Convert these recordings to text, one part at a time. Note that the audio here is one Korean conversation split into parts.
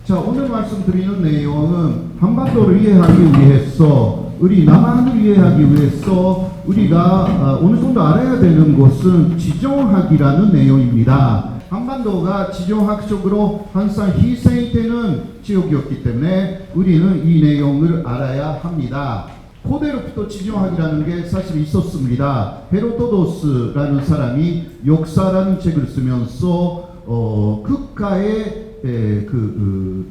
자, 오늘 말씀드리는 내용은 한반도를 이해하기 위해서, 우리 남한을 이해하기 위해서 우리가 어느 정도 알아야 되는 것은 지정학이라는 내용입니다. 한반도가 지정학적으로 항상 희생되는 지역이었기 때문에 우리는 이 내용을 알아야 합니다. 고대로부터 지정학이라는 게 사실 있었습니다. 헤로도도스라는 사람이 역사라는 책을 쓰면서 국가의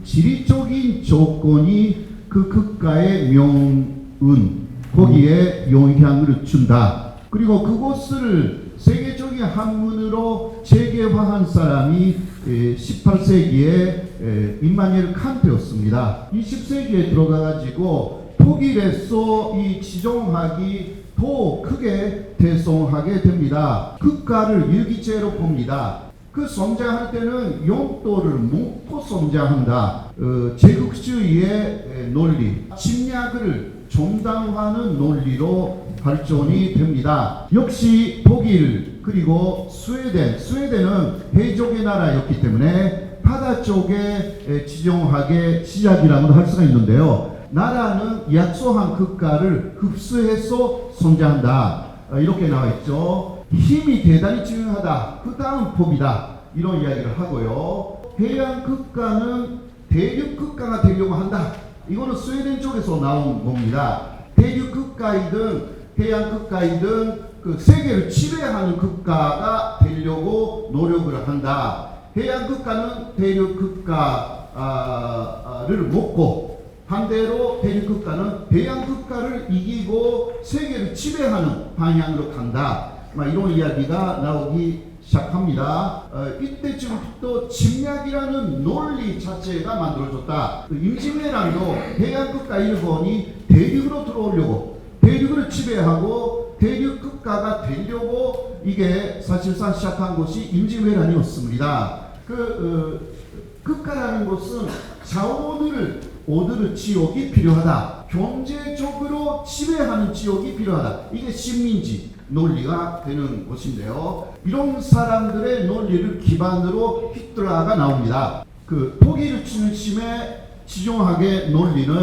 지리적인 조건이 그 국가의 명운, 거기에 영향을 준다. 그리고 그것을 세계적인 학문으로 재개화한 사람이 18세기에 임마누엘 칸트였습니다. 20세기에 들어가가지고 독일에서 이 지정학이 더 크게 대성하게 됩니다. 국가를 일기제로 봅니다. 그 성장할 때는 용도를 묻고 성장한다. 제국주의의 논리, 침략을 정당화하는 논리로 발전이 됩니다. 역시 독일 그리고 스웨덴은 해적의 나라였기 때문에 바다 쪽의 지정학의 시작이라고 할 수가 있는데요. 나라는 약소한 국가를 흡수해서 성장한다. 이렇게 나와 있죠. 힘이 대단히 중요하다. 그 다음 법이다. 이런 이야기를 하고요. 해양 국가는 대륙 국가가 되려고 한다. 이거는 스웨덴 쪽에서 나온 겁니다. 대륙 국가이든 해양 국가이든 그 세계를 지배하는 국가가 되려고 노력을 한다. 해양 국가는 대륙 국가를 먹고 반대로 대륙 국가는 해양 국가를 이기고 세계를 지배하는 방향으로 간다. 이런 이야기가 나오기 시작합니다. 이때쯤부터 침략이라는 논리 자체가 만들어졌다. 임진왜란도 해양국가 일본이 대륙으로 들어오려고 대륙을 지배하고 대륙 국가가 되려고 이게 사실상 시작한 것이 임진왜란이었습니다. 국가라는 것은 자원을 얻을 지역이 필요하다. 경제적으로 지배하는 지역이 필요하다. 이게 식민지 논리가 되는 것인데요. 이런 사람들의 논리를 기반으로 히틀러가 나옵니다. 독일 중심의 지정학의 논리는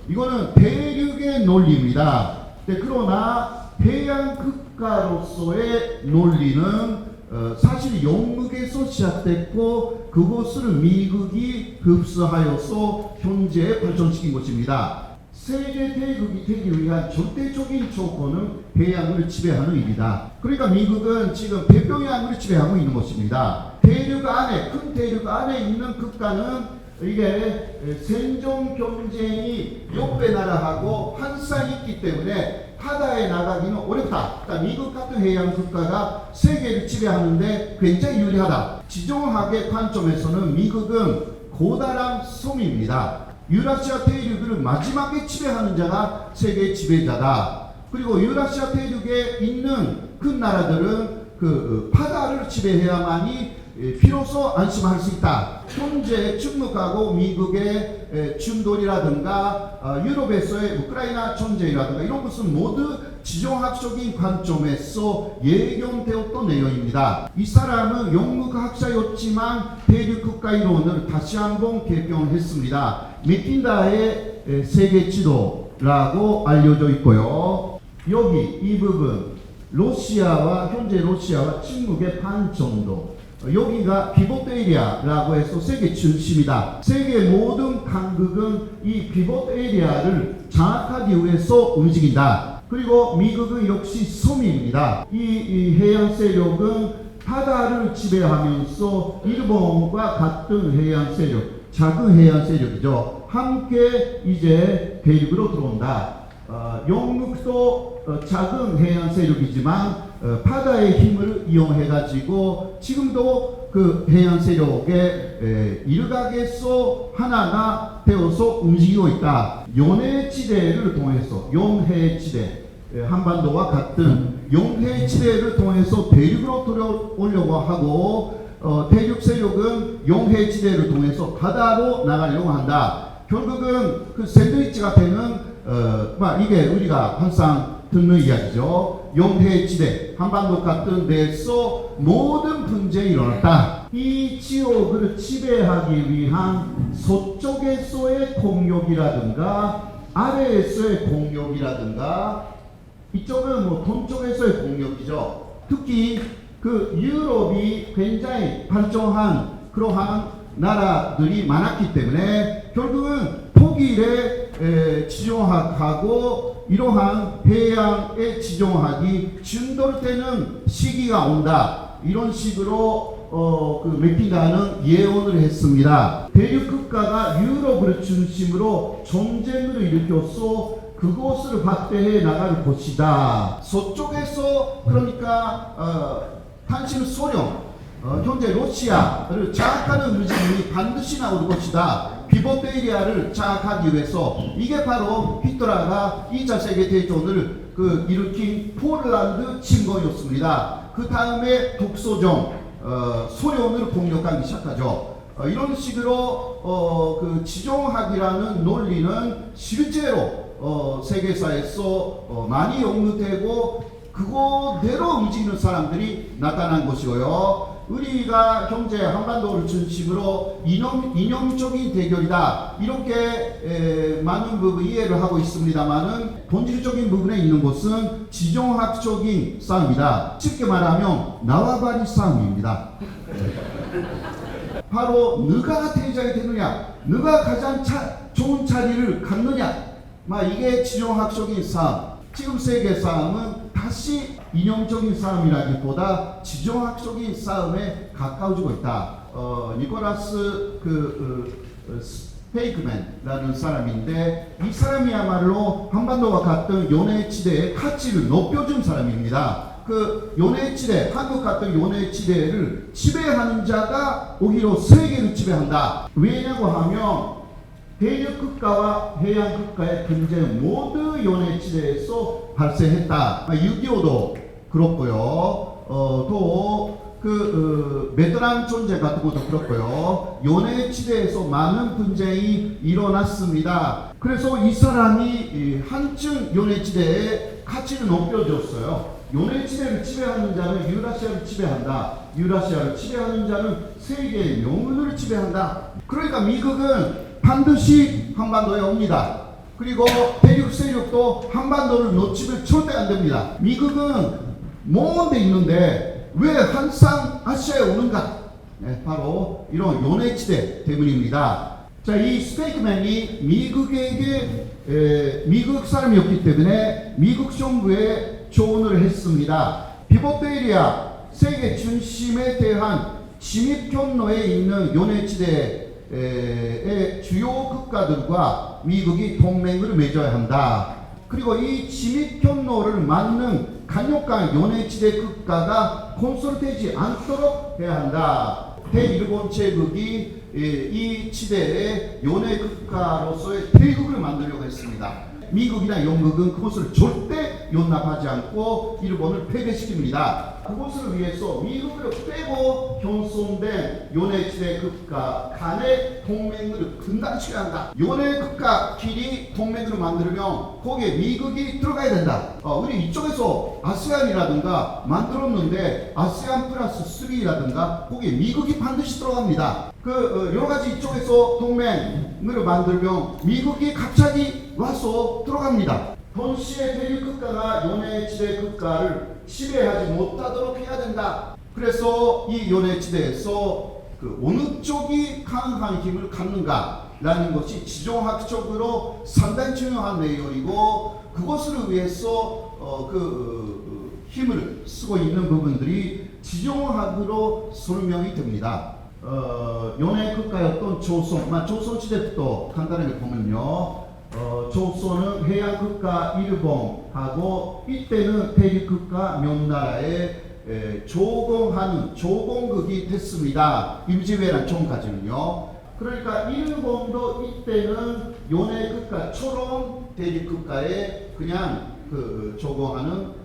이거는 대륙의 논리입니다. 그러나 해양 국가로서의 논리는 사실 영국에서 시작됐고 그것을 미국이 흡수하여서 현재에 발전시킨 것입니다. 세계 대국이 되기 위한 절대적인 조건은 해양을 지배하는 일이다. 그러니까 미국은 지금 태평양을 지배하고 있는 것입니다. 대륙 안에, 큰 대륙 안에 있는 국가는 이게 생존 경쟁이 옆에 나라하고 항상 있기 때문에 바다에 나가기는 어렵다. 그러니까 미국 같은 해양 국가가 세계를 지배하는데 굉장히 유리하다. 지정학의 관점에서는 미국은 고다란 섬입니다. 유라시아 대륙을 마지막에 지배하는 자가 세계 지배자다. 그리고 유라시아 대륙에 있는 그 나라들은 바다를 지배해야만이 비로소 안심할 수 있다. 현재 중국하고 미국의 충돌이라든가 유럽에서의 우크라이나 전쟁이라든가 이런 것은 모두 지정학적인 관점에서 예견되었던 내용입니다. 이 사람은 영국 학자였지만 대륙 국가 이론을 다시 한번 개평했습니다. 맥킨다의 세계 지도라고 알려져 있고요. 여기 이 부분 현재 로시아와 중국의 반 정도, 여기가 피보트 에리아라고 해서 세계 중심이다. 세계 모든 강국은 이 피보트 에리아를 장악하기 위해서 움직인다. 그리고 미국은 역시 섬입니다. 이 해양 세력은 바다를 지배하면서 일본과 같은 해양 세력, 작은 해양 세력이죠. 함께 이제 대륙으로 들어온다. 영국도 작은 해양 세력이지만 바다의 힘을 이용해가지고 지금도 그 해양 세력의 일각에서 하나가 되어서 움직이고 있다. 연해지대를 통해서 한반도와 같은 연해지대를 통해서 대륙으로 들어오려고 하고 대륙 세력은 연해지대를 통해서 바다로 나가려고 한다. 결국은 그 샌드위치가 되는 이게 우리가 항상 듣는 이야기죠. 연해지대, 한반도 같은 데서 모든 분쟁이 일어났다. 이 지역을 지배하기 위한 서쪽에서의 공격이라든가 아래에서의 공격이라든가 이쪽은 뭐 동쪽에서의 공격이죠. 특히 그 유럽이 굉장히 발전한 그러한 나라들이 많았기 때문에 결국은 독일의 지정학하고 이러한 해양의 지정학이 충돌되는 시기가 온다. 이런 식으로 그 맥킨다는 예언을 했습니다. 대륙 국가가 유럽을 중심으로 전쟁을 일으켜서 그곳을 박대해 나갈 것이다. 서쪽에서 그러니까 당신은 소련, 현재 러시아를 장악하는 의지이 반드시 나올 것이다. 비보베리아를 장악하기 위해서 이게 바로 히틀러가 2차 세계대전을 일으킨 포란드 침공이었습니다. 그 다음에 독소정, 소련을 공격하기 시작하죠. 이런 식으로 그 지정학이라는 논리는 실제로 세계사에서 많이 연구되고 그거대로 움직이는 사람들이 나타난 것이고요. 우리가 경제 한반도를 중심으로 이념적인 대결이다 이렇게 많은 부분 이해를 하고 있습니다만은 본질적인 부분에 있는 것은 지정학적인 싸움이다. 쉽게 말하면 나와바리 싸움입니다. 바로 누가 대장이 되느냐, 누가 가장 좋은 자리를 갖느냐, 이게 지정학적인 싸움. 지금 세계 싸움은 다시 이념적인 싸움이라기보다 지정학적인 싸움에 가까워지고 있다. 니콜라스 스페이크맨이라는 사람인데 이 사람이야말로 한반도와 같은 연해지대의 가치를 높여준 사람입니다. 그 연해지대, 한국 같은 연해지대를 지배하는 자가 오히려 세계를 지배한다. 왜냐고 하면 대륙 국가와 해양 국가의 분쟁 모두 연해지대에서 발생했다. 6.25도 그렇고요. 또 베트남 전쟁 같은 것도 그렇고요. 연해지대에서 많은 분쟁이 일어났습니다. 그래서 이 사람이 한층 연해지대의 가치를 높여줬어요. 연해지대를 지배하는 자는 유라시아를 지배한다. 유라시아를 지배하는 자는 세계의 명분을 지배한다. 그러니까 미국은 반드시 한반도에 옵니다. 그리고 대륙 세력도 한반도를 놓치면 절대 안 됩니다. 미국은 먼 데 있는데 왜 항상 아시아에 오는가? 바로 이런 연해지대 때문입니다. 자, 이 스페이크맨이 미국 사람이었기 때문에 미국 정부에 조언을 했습니다. 비보베리아 세계 중심에 대한 침입 경로에 있는 연해지대의 주요 국가들과 미국이 동맹을 맺어야 한다. 그리고 이 침입 경로를 막는 강력한 연해지대 국가가 건설되지 않도록 해야 한다. 대일본 제국이 이 지대의 연해 국가로서의 대국을 만들려고 했습니다. 미국이나 영국은 그것을 절대 용납하지 않고 일본을 패배시킵니다. 그것을 위해서 미국을 빼고 형성된 연해지대 국가 간의 동맹을 분단시켜야 한다. 연해 국가끼리 동맹을 만들면 거기에 미국이 들어가야 된다. 우리 이쪽에서 아세안이라든가 만들었는데 아세안 플러스 3라든가 거기에 미국이 반드시 들어갑니다. 여러 가지 이쪽에서 동맹을 만들면 미국이 갑자기 와서 들어갑니다. 동시에 대륙 국가가 연해지대 국가를 지배하지 못하도록 해야 된다. 그래서 이 연해지대에서 어느 쪽이 강한 힘을 갖는가라는 것이 지정학적으로 상당히 중요한 내용이고 그것을 위해서 힘을 쓰고 있는 부분들이 지정학으로 설명이 됩니다. 연해 국가였던 조선 시대부터 간단하게 보면요. 조선은 해양국가 일본하고 이때는 대륙국가 몇 나라에 조공하는 조공국이 됐습니다. 임진왜란 전까지는요. 그러니까 일본도 이때는 연해국가처럼 대륙국가에 그냥 조공하는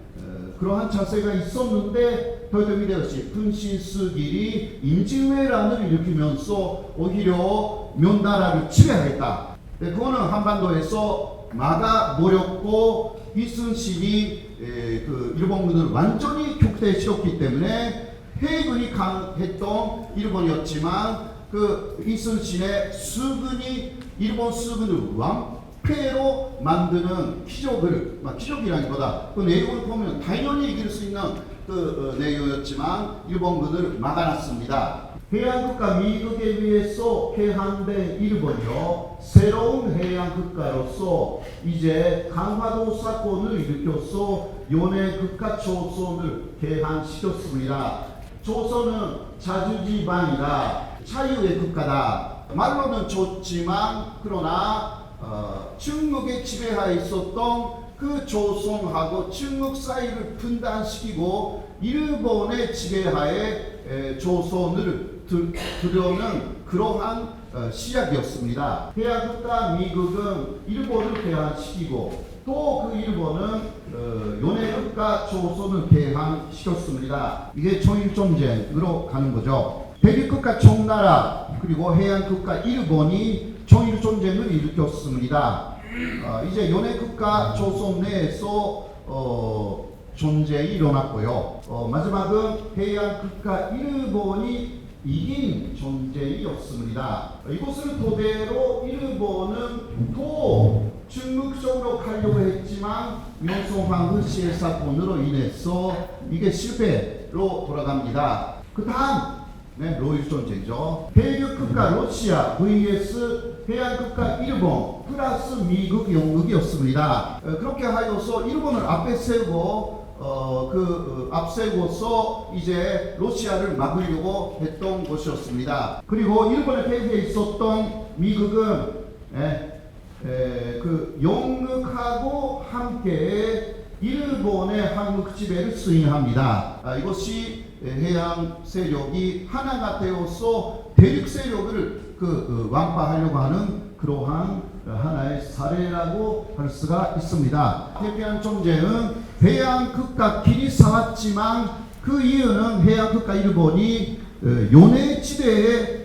그러한 자세가 있었는데 도요토미데시 분신수길이 임진왜란을 일으키면서 오히려 몇 나라를 지배하겠다. 그거는 한반도에서 막아버렸고 이순신이 일본군을 완전히 격퇴시켰기 때문에 해군이 강했던 일본이었지만 그 이순신의 수군이 일본 수군을 완패로 만드는 기적이라기보다 그 내용을 보면 당연히 이길 수 있는 그 내용이었지만 일본군을 막아놨습니다. 해양국가 미국에 의해서 개항된 일본이요, 새로운 해양국가로서 이제 강화도 사건을 일으켜서 연해국가 조선을 개항시켰습니다. 조선은 자주지방이다, 자유의 국가다. 말로는 좋지만 그러나 중국의 지배하에 있었던 그 조선하고 중국 사이를 분단시키고 일본의 지배하에 조선을 들여오는 그러한 시작이었습니다. 해양국가 미국은 일본을 개항시키고 또 그 일본은 연해국가 조선을 개항시켰습니다. 이게 청일전쟁으로 가는 거죠. 대륙국가 청나라 그리고 해양국가 일본이 청일전쟁을 일으켰습니다. 이제 연해국가 조선 내에서 전쟁이 일어났고요. 마지막은 해양국가 일본이 이긴 전쟁이었습니다. 이것을 토대로 일본은 또 중국 쪽으로 가려고 했지만 명성황후 시해 사건으로 인해서 이게 실패로 돌아갑니다. 그 다음 로일 전쟁이죠. 대륙국가 러시아 vs 해양국가 일본 플러스 미국, 영국이었습니다. 그렇게 하여서 일본을 앞에 세우고 앞세고서 이제 러시아를 막으려고 했던 것이었습니다. 그리고 일본의 패기에 있었던 미국은 그 영국하고 함께 일본의 한국 지배를 수행합니다. 이것이 해양 세력이 하나가 되어서 대륙 세력을 완파하려고 하는 그러한 하나의 사례라고 할 수가 있습니다. 태평양 전쟁은 해양 국가끼리 싸웠지만 그 이유는 해양 국가 일본이 연해지대에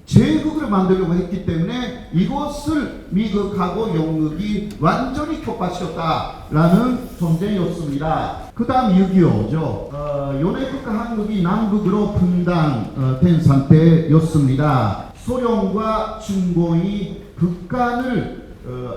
제국을 만들려고 했기 때문에 이것을 미국하고 영국이 완전히 격파시켰다라는 전쟁이었습니다. 그 다음 6.25죠. 연해국가 한국이 남북으로 분단된 상태였습니다. 소련과 중공이 북한을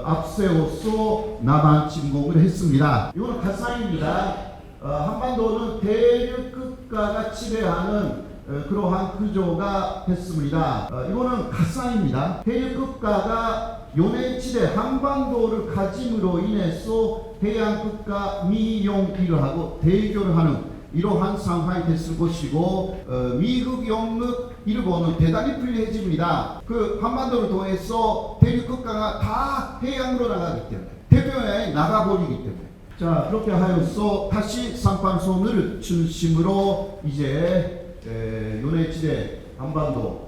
앞세워서 남한 침공을 했습니다. 이거는 가상입니다. 한반도는 대륙 국가가 지배하는 그러한 구조가 됐습니다. 이거는 가상입니다. 대륙 국가가 연해지대 한반도를 가짐으로 인해서 해양 국가 미용비를 하고 대결을 하는 이러한 상황이 됐을 것이고 미국, 영국, 일본은 대단히 불리해집니다. 그 한반도를 통해서 대륙 국가가 다 해양으로 나가기 때문에 태평양에 나가버리기 때문에 자 그렇게 하여서 다시 삼판선을 중심으로 이제 연해지대 한반도가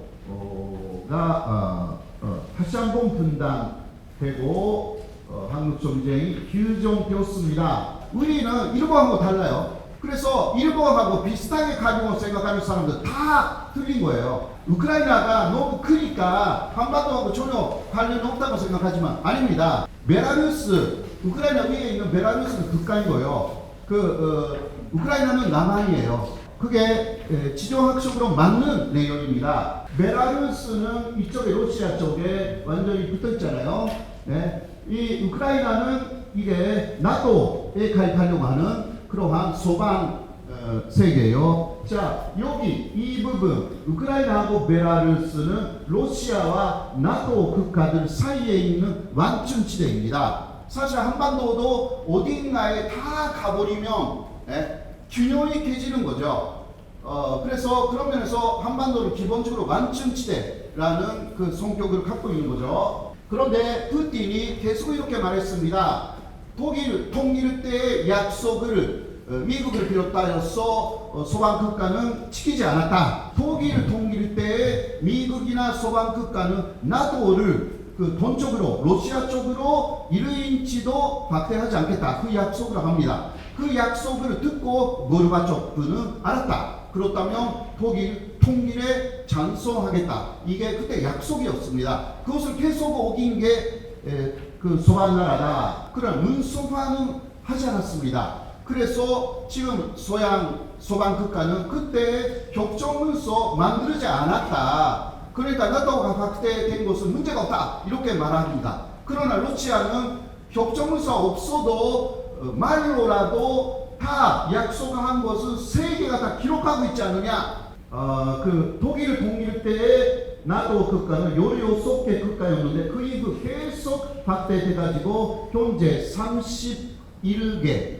다시 한번 분단되고 한국 전쟁이 휴전되었습니다. 우리는 일본하고 달라요. 그래서 일본하고 비슷하게 가지고 생각하는 사람들 다 틀린 거예요. 우크라이나가 너무 크니까 한반도하고 전혀 관련이 없다고 생각하지만 아닙니다. 베라루스, 우크라이나 위에 있는 베라루스는 국가이고요. 우크라이나는 남한이에요. 그게 지정학적으로 맞는 내용입니다. 베라루스는 이쪽에 러시아 쪽에 완전히 붙어 있잖아요. 이 우크라이나는 이게 나토에 가입하려고 하는 그러한 소방 세계예요. 자 여기 이 부분 우크라이나하고 베라루스는 러시아와 나토 국가들 사이에 있는 완충지대입니다. 사실 한반도도 어딘가에 다 가버리면 균형이 깨지는 거죠. 그래서 그런 면에서 한반도를 기본적으로 완충지대라는 그 성격을 갖고 있는 거죠. 그런데 푸틴이 계속 이렇게 말했습니다. 독일 통일 때의 약속을 미국을 비롯하여서 소방 국가는 지키지 않았다. 독일 통일 때에 미국이나 소방 국가는 나토를 돈쪽으로 러시아 쪽으로 1인치도 박대하지 않겠다. 그 약속을 합니다. 그 약속을 듣고 고르바초프는 알았다. 그렇다면 독일 통일에 찬성하겠다. 이게 그때 약속이었습니다. 그것을 계속 어긴 게 그 소반 나라다. 그런 문서화는 하지 않았습니다. 그래서 지금 소방 국가는 그때 협정문서 만들지 않았다. 그러니까 나토가 확대된 것은 문제가 없다. 이렇게 말합니다. 그러나 러시아는 협정문서 없어도 말로라도 다 약속한 것은 세계가 다 기록하고 있지 않느냐. 그 독일 통일 때에 나토 국가는 16개 국가였는데 그 이후 계속 확대돼가지고 현재 31개.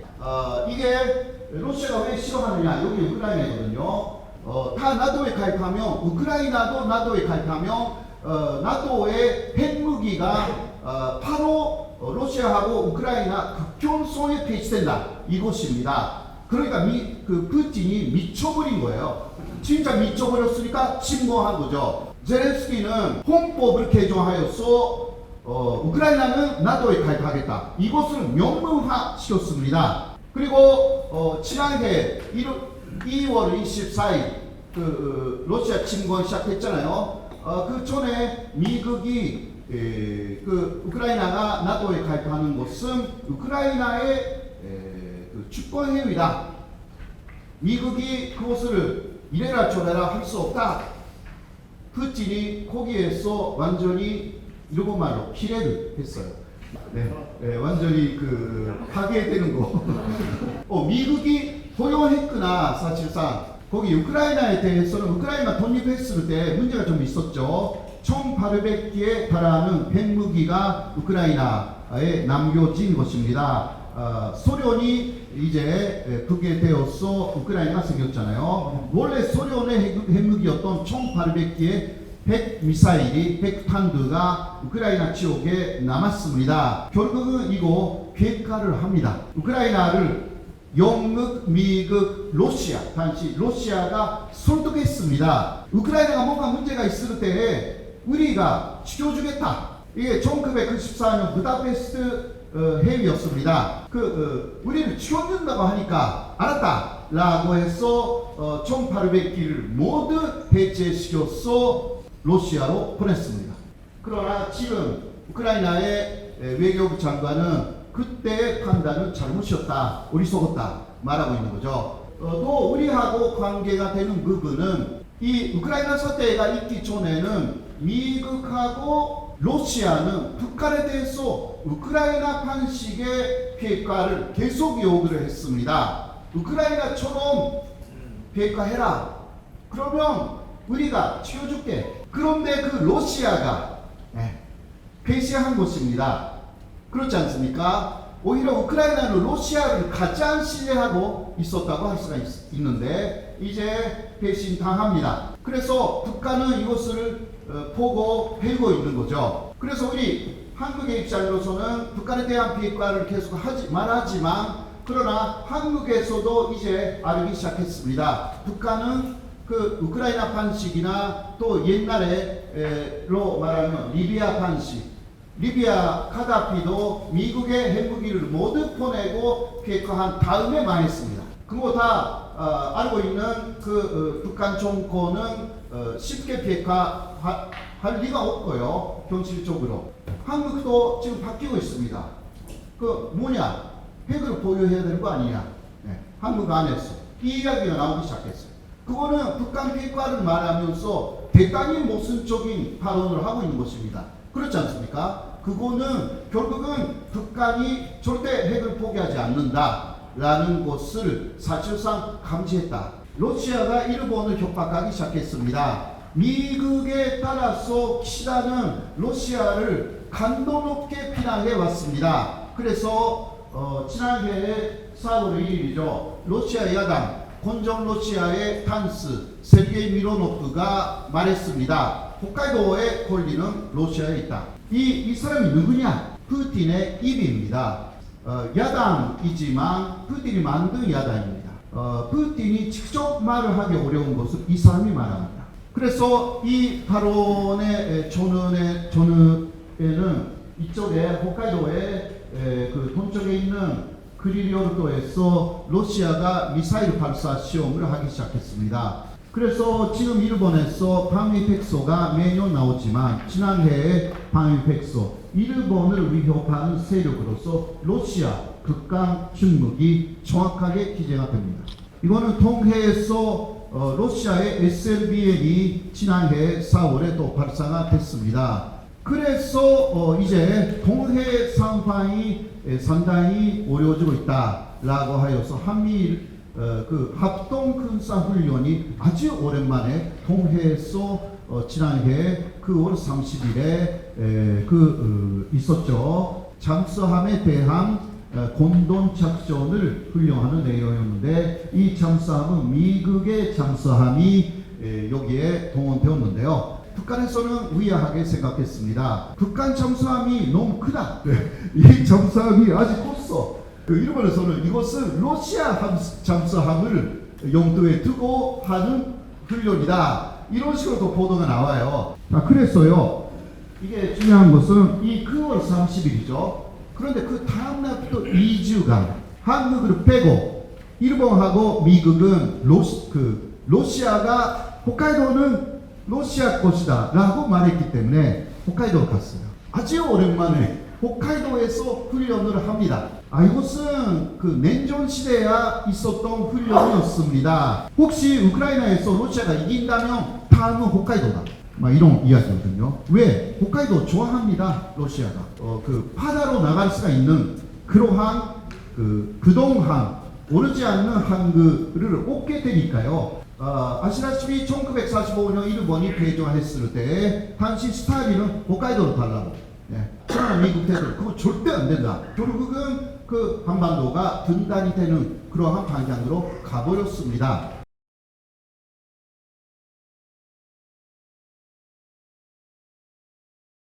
이게 러시아가 왜 싫어하느냐. 여기 우크라이나거든요. 다 나토에 가입하면 우크라이나도 나토에 가입하면 나토의 핵무기가 바로 러시아하고 우크라이나 국경선에 배치된다. 이것입니다. 그러니까 그 푸틴이 미쳐버린 거예요. 진짜 미쳐버렸으니까 침공한 거죠. 제렌스키는 헌법을 개정하여서 우크라이나는 나토에 가입하겠다. 이것을 명문화 시켰습니다. 그리고 지난해 2월 24일 러시아 침공 시작했잖아요. 그 전에 미국이 그 우크라이나가 나토에 가입하는 것은 우크라이나의 그 주권 행위다. 미국이 그것을 이래라 저래라 할 수 없다. 푸틴이 거기에서 완전히 일본 말로 피레를 했어요. 네, 완전히 파괴되는 거. 미국이 허용했구나. 사실상 거기 우크라이나에 대해서는 우크라이나 독립했을 때 문제가 좀 있었죠. 1,800개에 달하는 핵무기가 우크라이나에 남겨진 것입니다. 소련이 이제 그게 되어서 우크라이나가 생겼잖아요. 원래 소련의 핵무기였던 1,800개의 핵미사일이 핵탄두가 우크라이나 지역에 남았습니다. 결국은 이거 폐가를 합니다. 우크라이나를 영국, 미국, 러시아, 당시 러시아가 설득했습니다. 우크라이나가 뭔가 문제가 있을 때 우리가 지켜주겠다. 이게 1994년 부다페스트 회의였습니다. 우리를 지켜준다고 하니까 알았다라고 해서 1,800기를 모두 해체시켜서 러시아로 보냈습니다. 그러나 지금 우크라이나의 외교부 장관은 그때의 판단은 잘못이었다, 어리석었다 말하고 있는 거죠. 또 우리하고 관계가 되는 부분은 이 우크라이나 사태가 있기 전에는 미국하고 러시아는 북한에 대해서 우크라이나 방식의 비핵화를 계속 요구를 했습니다. 우크라이나처럼 비핵화해라. 그러면 우리가 치워줄게. 그런데 그 러시아가 배신한 것입니다. 그렇지 않습니까? 오히려 우크라이나는 러시아를 가장 신뢰하고 있었다고 할 수가 있는데 이제 배신당합니다. 그래서 북한은 이것을 보고 배우고 있는 거죠. 그래서 우리 한국의 입장으로서는 북한에 대한 비핵화를 계속 말하지만 그러나 한국에서도 이제 알기 시작했습니다. 북한은 그 우크라이나 방식이나 또 옛날에로 말하면 리비아 방식, 리비아 카다피도 미국의 핵무기를 모두 보내고 비핵화한 다음에 망했습니다. 그거 다 알고 있는 북한 정권은 쉽게 비핵화할 리가 없고요. 현실적으로 한국도 지금 바뀌고 있습니다. 핵을 보유해야 되는 거 아니냐? 한국 안에서 이 이야기가 나오기 시작했어요. 그거는 북한 비핵화를 말하면서 대단히 모순적인 발언을 하고 있는 것입니다. 그렇지 않습니까? 그거는 결국은 북한이 절대 핵을 포기하지 않는다라는 것을 사실상 감지했다. 러시아가 일본을 협박하기 시작했습니다. 미국에 따라서 키시다는 러시아를 강도 높게 비난해 왔습니다. 그래서 지난해 4월 1일이죠. 러시아 야당 건정 러시아의 탄스 세르게이 미로노프가 말했습니다. 홋카이도의 권리는 러시아에 있다. 이 사람이 누구냐? 푸틴의 입입니다. 야당이지만 푸틴이 만든 야당입니다. 푸틴이 직접 말을 하기 어려운 것은 이 사람이 말합니다. 그래서 이 발언의 전후에는 이쪽에 홋카이도의 그 동쪽에 있는 그리리오르도에서 러시아가 미사일 발사 시험을 하기 시작했습니다. 그래서 지금 일본에서 방위백서가 매년 나오지만 지난해에 방위백서 일본을 위협하는 세력으로서 러시아 극강 침묵이 정확하게 기재가 됩니다. 이거는 통해에서 러시아의 SLBM이 지난해 4월에 또 발사가 됐습니다. 그래서 이제 동해 상황이 상당히 어려워지고 있다라고 하여서 한미일 그 합동 군사 훈련이 아주 오랜만에 동해에서 지난해 9월 30일에 있었죠. 잠수함에 대한 공동 작전을 훈련하는 내용이었는데 이 잠수함은 미국의 잠수함이 여기에 동원되었는데요. 북한에서는 의아하게 생각했습니다. 북한 잠수함이 너무 크다. 이 잠수함이 아주 컸어. 일본에서는 이것은 러시아 잠수함을 용도에 두고 하는 훈련이다. 이런 식으로도 보도가 나와요. 그래서요. 이게 중요한 것은 이 9월 30일이죠. 그런데 그 다음날 또 2주간 한국을 빼고 일본하고 미국은 러시아가 홋카이도는 러시아 것이다 라고 말했기 때문에 홋카이도로 갔어요. 아주 오랜만에 홋카이도에서 훈련을 합니다. 이것은 그 냉전 시대에 있었던 훈련이었습니다. 혹시 우크라이나에서 러시아가 이긴다면 다음은 홋카이도다. 이런 이야기거든요. 왜? 홋카이도 좋아합니다. 러시아가. 그 바다로 나갈 수가 있는 그러한 그동안 오르지 않는 한글을 얻게 되니까요. 아시다시피 1945년 일본이 패전했을 때 당시 스탈린은 홋카이도로 가려고 그러나 미국 대들 그거 절대 안 된다. 결국은 그 한반도가 분단이 되는 그러한 방향으로 가버렸습니다.